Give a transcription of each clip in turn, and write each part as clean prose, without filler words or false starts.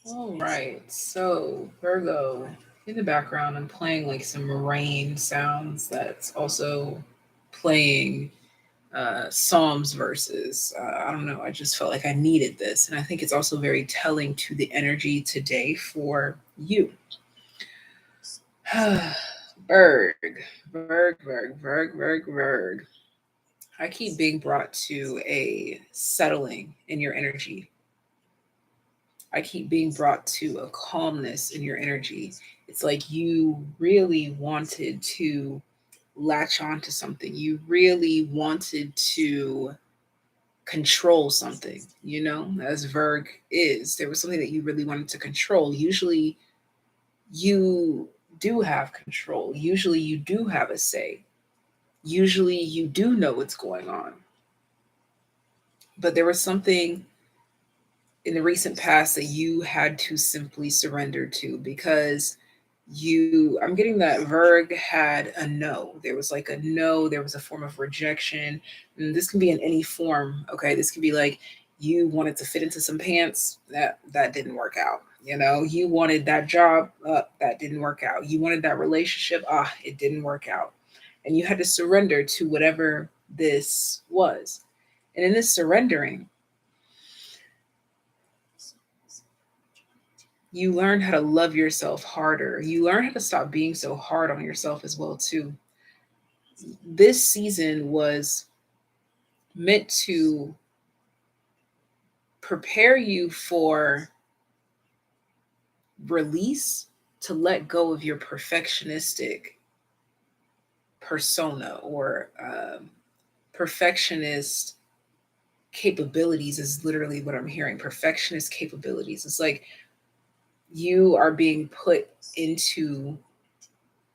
All right. So, Virgo, in the background, I'm playing like some rain sounds that's also playing Psalms verses. I don't know. I just felt like I needed this. And I think it's also very telling to the energy today for you. Berg, Berg. I keep being brought to a settling in your energy. I keep being brought to a calmness in your energy. It's like you really wanted to latch on to something. You really wanted to control something, as Virg is. There was something that you really wanted to control. Usually you do have control. Usually you do have a say. Usually you do know what's going on. But there was something in the recent past that you had to simply surrender to because I'm getting that Verg had a no. There was like a no, there was a form of rejection. And this can be in any form. Okay. This could be like you wanted to fit into some pants, that didn't work out. You wanted that job, that didn't work out. You wanted that relationship, it didn't work out. And you had to surrender to whatever this was. And in this surrendering, you learn how to love yourself harder. You learn how to stop being so hard on yourself as well too. This season was meant to prepare you for release, to let go of your perfectionistic persona or perfectionist capabilities is literally what I'm hearing. Perfectionist capabilities. It's like you are being put into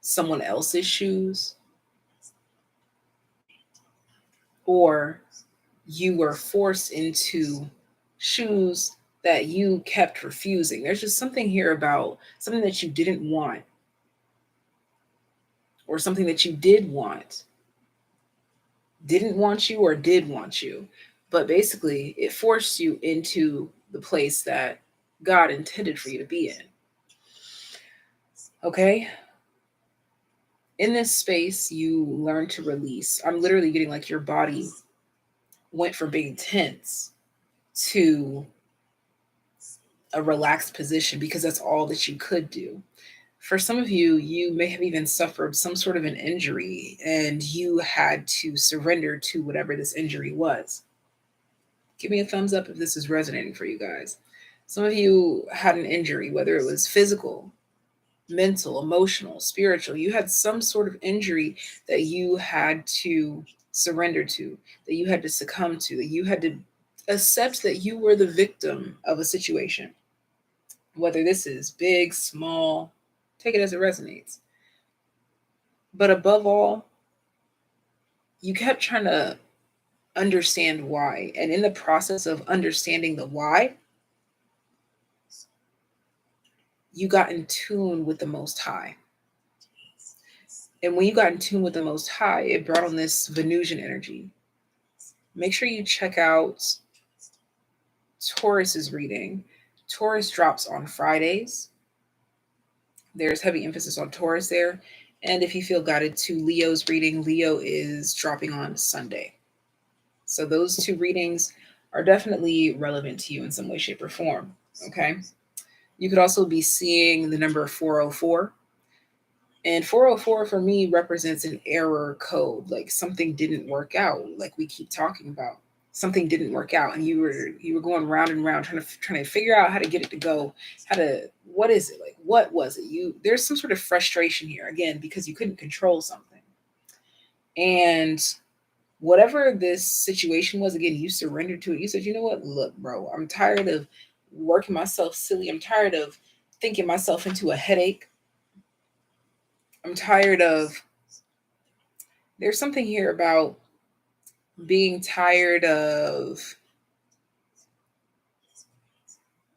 someone else's shoes, or you were forced into shoes that you kept refusing. There's just something here about something that you didn't want, or something that you didn't want you, or did want you. But basically, it forced you into the place that God intended for you to be in. Okay? In this space, you learn to release. I'm literally getting like your body went from being tense to a relaxed position because that's all that you could do. For some of you, you may have even suffered some sort of an injury and you had to surrender to whatever this injury was. Give me a thumbs up if this is resonating for you guys. Some of you had an injury, whether it was physical, mental, emotional, spiritual. You had some sort of injury that you had to surrender to, that you had to succumb to, that you had to accept that you were the victim of a situation. Whether this is big, small, take it as it resonates. But above all, you kept trying to understand why. And in the process of understanding the why, you got in tune with the Most High. And when you got in tune with the Most High, it brought on this Venusian energy. Make sure you check out Taurus's reading. Taurus drops on Fridays. There's heavy emphasis on Taurus there. And if you feel guided to Leo's reading, Leo is dropping on Sunday. So those two readings are definitely relevant to you in some way, shape, or form. Okay. You could also be seeing the number 404. And 404 for me represents an error code, like something didn't work out, like we keep talking about. Something didn't work out and you were going round and round trying to figure out how to get it to go, how to what is it? Like what was it? There's some sort of frustration here again because you couldn't control something. And whatever this situation was, again, you surrendered to it. You said, you know what? Look, bro, I'm tired of working myself silly. I'm tired of thinking myself into a headache. I'm tired of, there's something here about being tired of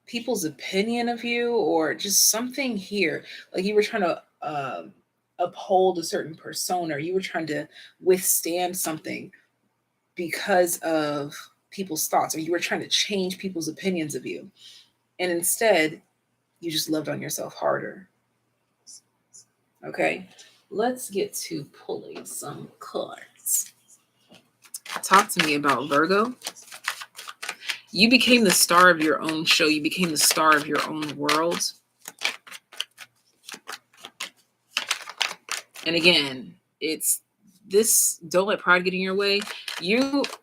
people's opinion of you or just something here. Like you were trying to uphold a certain persona, or you were trying to withstand something because of people's thoughts, or you were trying to change people's opinions of you. And instead, You just loved on yourself harder. Okay, let's get to pulling some cards. Talk to me about Virgo. You became the star of your own show. You became the star of your own world. And again, it's this, don't let pride get in your way.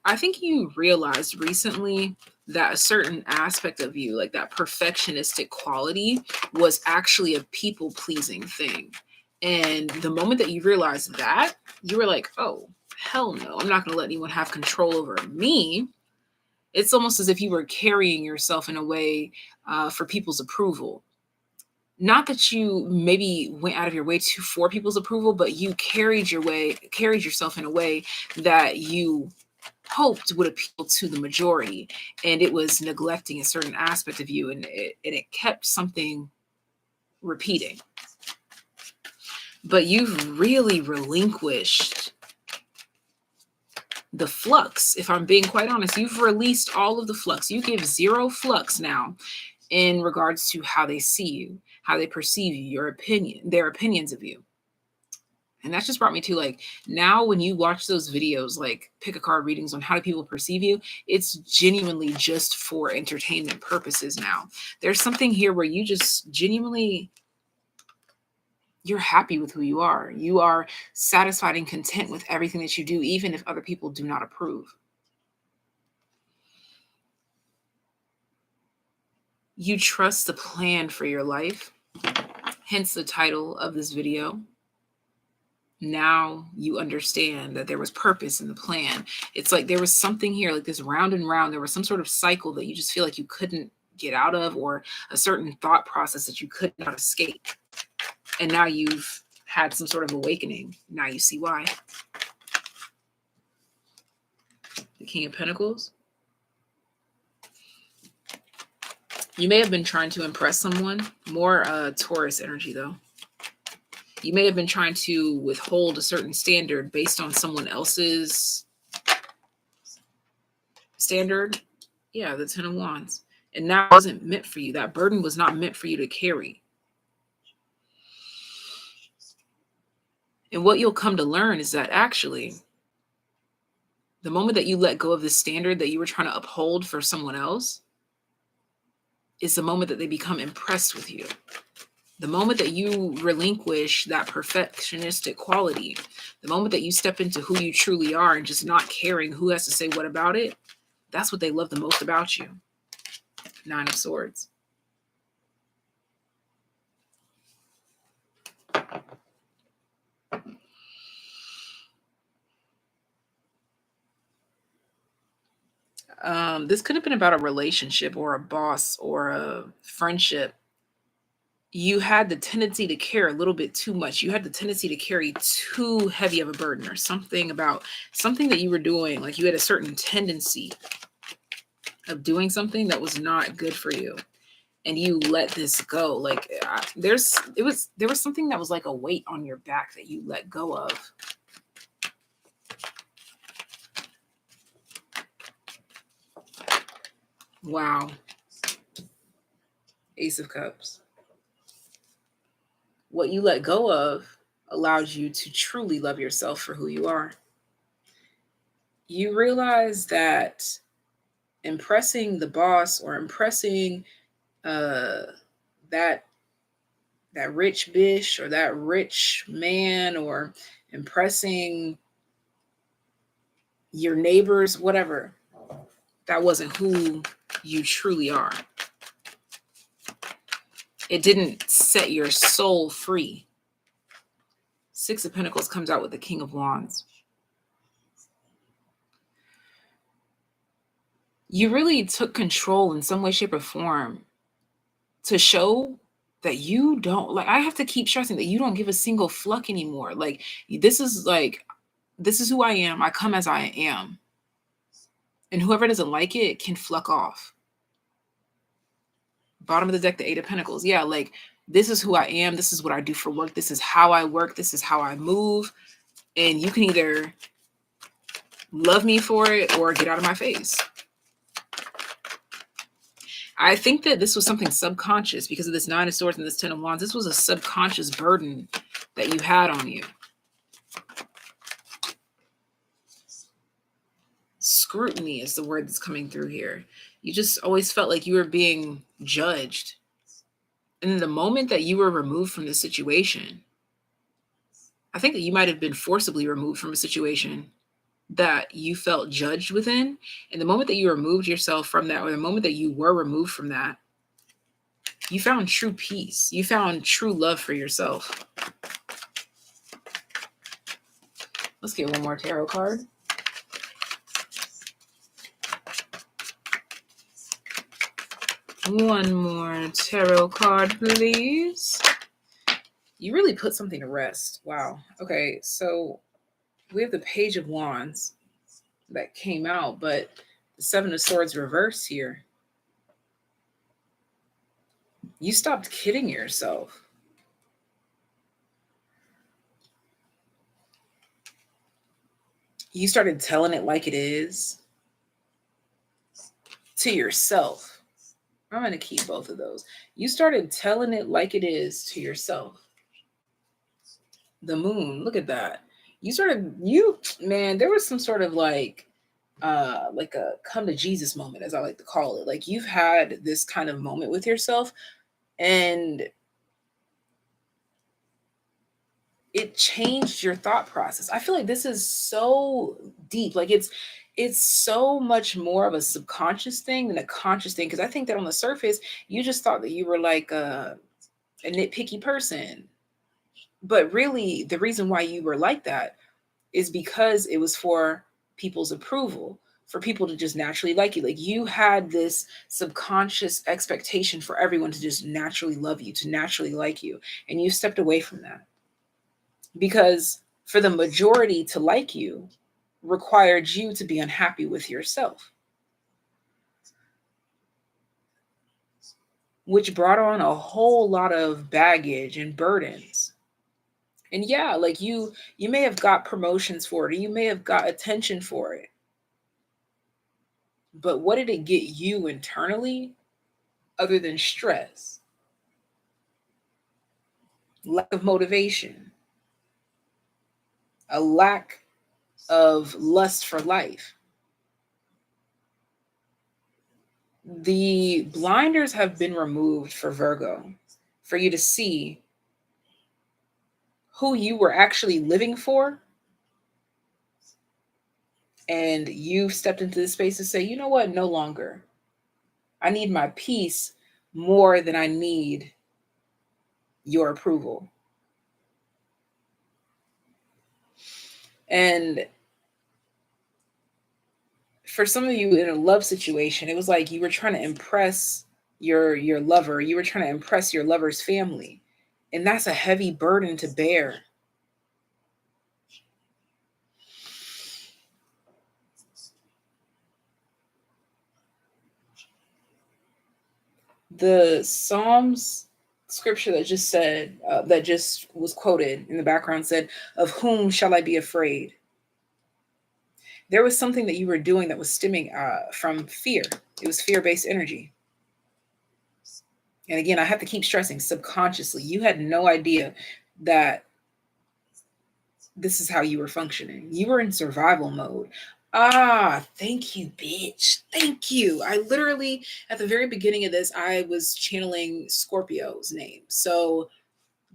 I think you realized recently that a certain aspect of you, like that perfectionistic quality, was actually a people-pleasing thing. And the moment that you realized that, you were like, oh, hell no, I'm not going to let anyone have control over me. It's almost as if you were carrying yourself in a way for people's approval. Not that you maybe went out of your way to for people's approval, but you carried yourself in a way that you hoped would appeal to the majority, and it was neglecting a certain aspect of you, and it kept something repeating. But you've really relinquished the flux. If I'm being quite honest, you've released all of the flux. You give zero flux now in regards to how they see you, how they perceive you, their opinions of you. And that's just brought me to, like, now when you watch those videos, like pick a card readings on how do people perceive you, it's genuinely just for entertainment purposes now. There's something here where you just genuinely, you're happy with who you are. You are satisfied and content with everything that you do, even if other people do not approve. You trust the plan for your life, hence the title of this video. Now you understand that there was purpose in the plan. It's like there was something here, like this round and round. There was some sort of cycle that you just feel like you couldn't get out of, or a certain thought process that you could not escape. And now you've had some sort of awakening. Now you see why. The King of Pentacles. You may have been trying to impress someone. More Taurus energy, though. You may have been trying to withhold a certain standard based on someone else's standard. Yeah, the Ten of Wands. And now it wasn't meant for you. That burden was not meant for you to carry. And what you'll come to learn is that actually, the moment that you let go of the standard that you were trying to uphold for someone else is the moment that they become impressed with you. The moment that you relinquish that perfectionistic quality, the moment that you step into who you truly are and just not caring who has to say what about it, that's what they love the most about you. Nine of Swords. This could have been about a relationship or a boss or a friendship. You had the tendency to care a little bit too much. You had the tendency to carry too heavy of a burden, or something that you were doing. Like you had a certain tendency of doing something that was not good for you, and you let this go. Like there was something that was like a weight on your back that you let go of. Wow. Ace of Cups. What you let go of allows you to truly love yourself for who you are. You realize that impressing the boss or impressing that rich bitch or that rich man, or impressing your neighbors, whatever, that wasn't who you truly are. It didn't set your soul free. Six of Pentacles comes out with the King of Wands. You really took control in some way, shape, or form to show that you don't, like, I have to keep stressing that you don't give a single fuck anymore. Like, this is who I am. I come as I am. And whoever doesn't like it can fuck off. Bottom of the deck, the Eight of Pentacles. Yeah, like, this is who I am. This is what I do for work. This is how I work. This is how I move. And you can either love me for it or get out of my face. I think that this was something subconscious because of this Nine of Swords and this Ten of Wands. This was a subconscious burden that you had on you. Scrutiny is the word that's coming through here. You just always felt like you were being judged. And in the moment that you were removed from the situation, I think that you might have been forcibly removed from a situation that you felt judged within. And the moment that you removed yourself from that, or the moment that you were removed from that, you found true peace. You found true love for yourself. Let's get one more tarot card. One more tarot card, please. You really put something to rest. Wow. Okay, so we have the Page of Wands that came out, but the Seven of Swords reversed here. You stopped kidding yourself. You started telling it like it is to yourself. I'm going to keep both of those. You started telling it like it is to yourself. The Moon, look at that. Man, there was some sort of like a come to Jesus moment, as I like to call it. Like you've had this kind of moment with yourself, and it changed your thought process. I feel like this is so deep. Like it's so much more of a subconscious thing than a conscious thing. Because I think that on the surface, you just thought that you were like a nitpicky person. But really, the reason why you were like that is because it was for people's approval, for people to just naturally like you. Like you had this subconscious expectation for everyone to just naturally love you, to naturally like you. And you stepped away from that. Because for the majority to like you required you to be unhappy with yourself, which brought on a whole lot of baggage and burdens. And yeah, like you may have got promotions for it, or you may have got attention for it. But what did it get you internally other than stress, lack of motivation, a lack of lust for life? The blinders have been removed for Virgo for you to see who you were actually living for. And you stepped into this space to say, you know what, no longer. I need my peace more than I need your approval. And for some of you in a love situation, it was like you were trying to impress your lover. You were trying to impress your lover's family. And that's a heavy burden to bear. The Psalms scripture that just said, that just was quoted in the background said, "Of whom shall I be afraid?" There was something that you were doing that was stemming from fear. It was fear-based energy. And again, I have to keep stressing subconsciously. You had no idea that this is how you were functioning. You were in survival mode. Ah, thank you, bitch. Thank you. I literally, at the very beginning of this, I was channeling Scorpio's name. So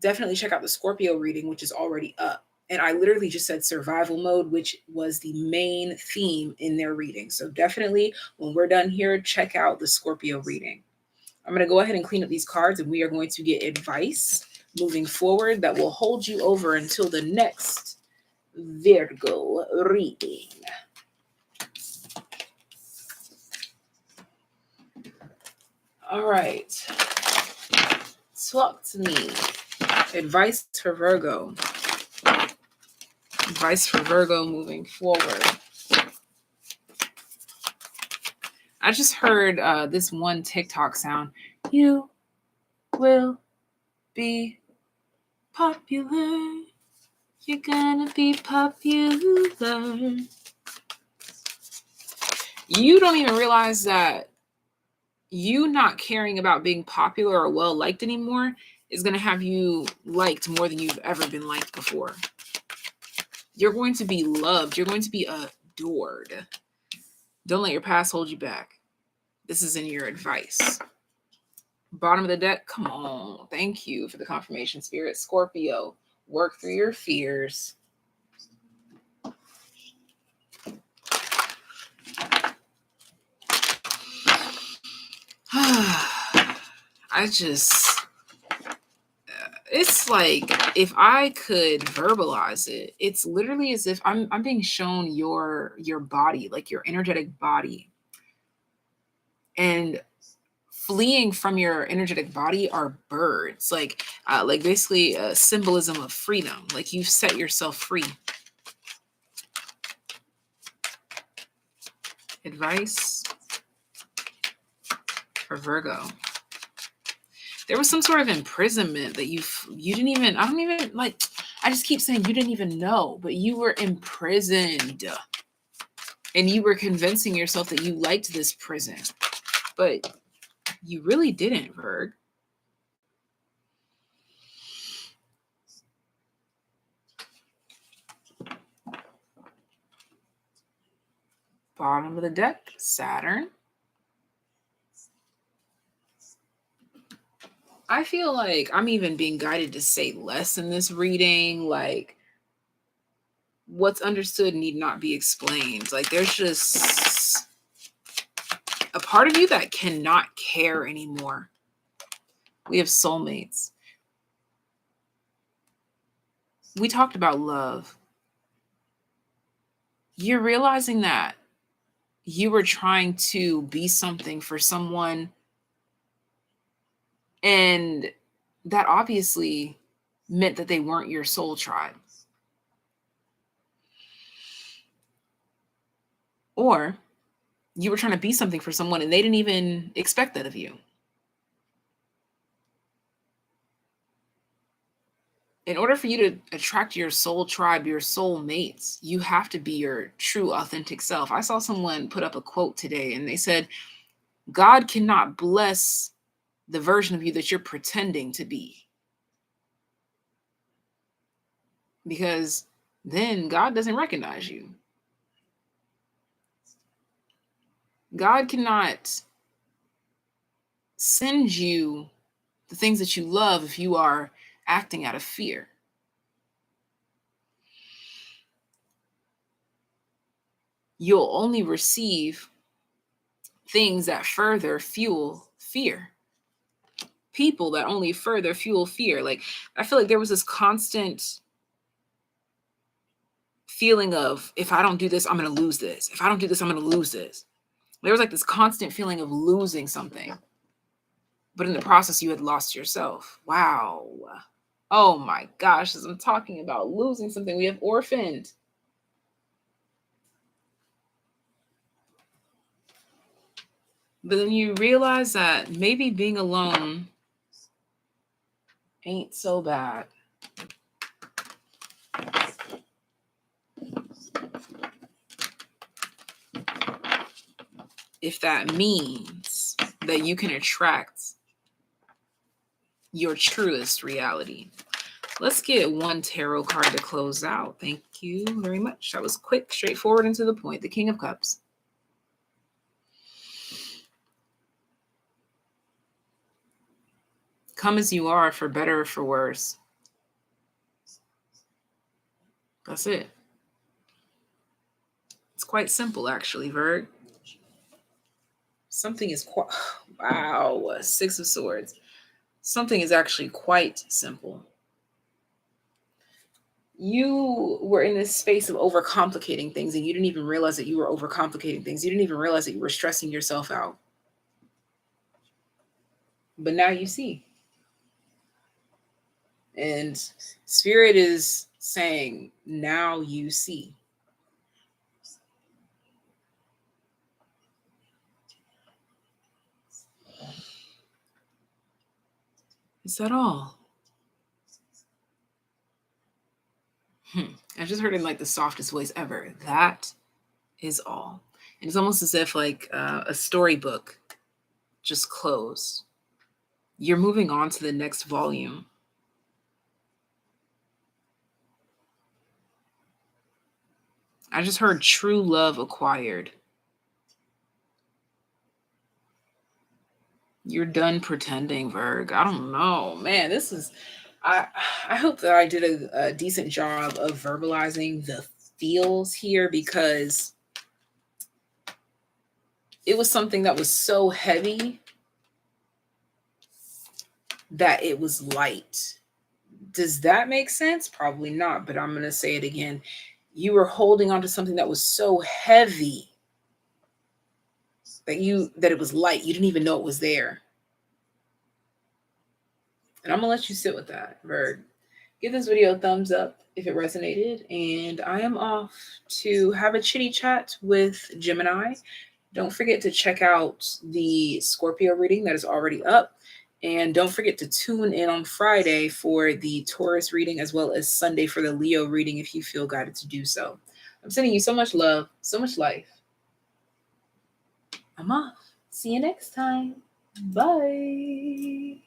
definitely check out the Scorpio reading, which is already up. And I literally just said survival mode, which was the main theme in their reading. So definitely, when we're done here, check out the Scorpio reading. I'm going to go ahead and clean up these cards, and we are going to get advice moving forward that will hold you over until the next Virgo reading. All right. Talk to me. Advice for Virgo. Advice for Virgo moving forward. I just heard this one TikTok sound. You will be popular. You're gonna be popular. You don't even realize that You not caring about being popular or well liked anymore is going to have you liked more than you've ever been liked before. You're going to be loved. You're going to be adored. Don't let your past hold you back. This is in your advice. Bottom of the deck, come on. Thank you for the confirmation, Spirit. Scorpio, work through your fears. It's like, if I could verbalize it, it's literally as if I'm being shown your body, like your energetic body. And fleeing from your energetic body are birds, like basically a symbolism of freedom. Like you've set yourself free. Advice for Virgo. There was some sort of imprisonment that you didn't even, I don't even, like, I just keep saying you didn't even know, but you were imprisoned. And you were convincing yourself that you liked this prison. But you really didn't, Virg. Bottom of the deck, Saturn. I feel like I'm even being guided to say less in this reading. Like, what's understood need not be explained. Like, there's just a part of you that cannot care anymore. We have soulmates. We talked about love. You're realizing that you were trying to be something for someone, and that obviously meant that they weren't your soul tribe. Or you were trying to be something for someone and they didn't even expect that of you. In order for you to attract your soul tribe, your soul mates, you have to be your true, authentic self. I saw someone put up a quote today and they said, God cannot bless the version of you that you're pretending to be. Because then God doesn't recognize you. God cannot send you the things that you love if you are acting out of fear. You'll only receive things that further fuel fear. People that only further fuel fear. Like, I feel like there was this constant feeling of, if I don't do this, I'm going to lose this. If I don't do this, I'm going to lose this. There was like this constant feeling of losing something. But in the process, you had lost yourself. Wow. Oh my gosh, as I'm talking about losing something, we have orphaned. But then you realize that maybe being alone ain't so bad. If that means that you can attract your truest reality. Let's get one tarot card to close out. Thank you very much. That was quick, straightforward, and to the point. The King of Cups. Come as you are, for better or for worse. That's it. It's quite simple, actually, Virg. Something is quite, wow, Six of Swords. Something is actually quite simple. You were in this space of overcomplicating things, and you didn't even realize that you were overcomplicating things. You didn't even realize that you were stressing yourself out. But now you see. And Spirit is saying, now you see. Is that all? I just heard it in like the softest voice ever. That is all. And it's almost as if like a storybook just close. You're moving on to the next volume. I just heard true love acquired. You're done pretending, Virg. I don't know. Man, this is I hope that I did a decent job of verbalizing the feels here, because it was something that was so heavy that it was light. Does that make sense? Probably not, but I'm going to say it again. You were holding on to something that was so heavy that it was light. You didn't even know it was there. And I'm going to let you sit with that, Bird. Give this video a thumbs up if it resonated. And I am off to have a chitty chat with Gemini. Don't forget to check out the Scorpio reading that is already up. And don't forget to tune in on Friday for the Taurus reading, as well as Sunday for the Leo reading if you feel guided to do so. I'm sending you so much love, so much life. I'm off. See you next time. Bye.